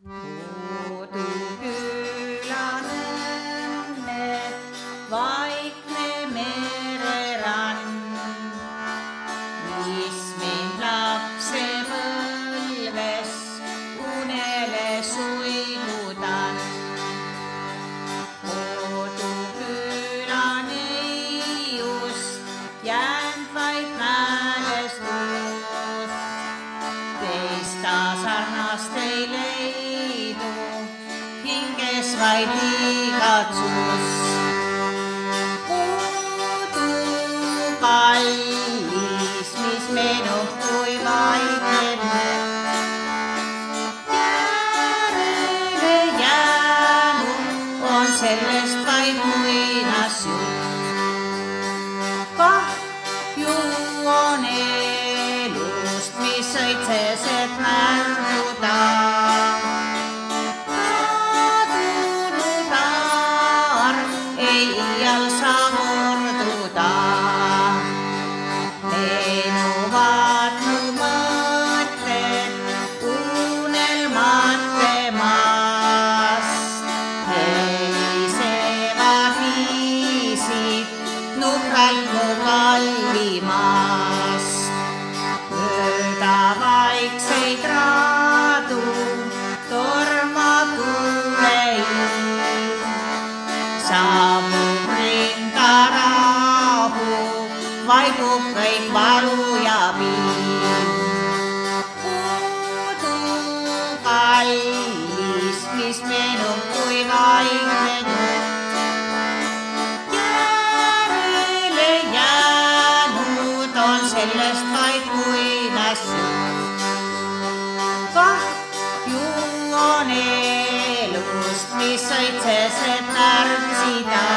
Kodukülanõnne, vaikne mererann, mis mind lapsepõlves unele suigutan. Koduküla neiust jäänd vaid mälestus, teista sarnast ei leidu, hinges vaid igatsus. Kodu kallis, mis meenub kui vaikne järele jäänud, on sellest vaid muinasjutt. Kahju on elust, mis õitses, et märguda. Kadunud arm ei iial saa korduda. Meenuvad mu mõtted unelmate maast, helisevad viisid nukralt mu kallimast. Mööda vaikseid raadu tormab tuuleiin, saabub rindarahu, vaikub kõik valu ja piin. Kodu kallis, mis meenub kui vaikne nutt, järele jäänud on sellest vaid muinasjutt. Kahju on elust, mis õitses, et märksida.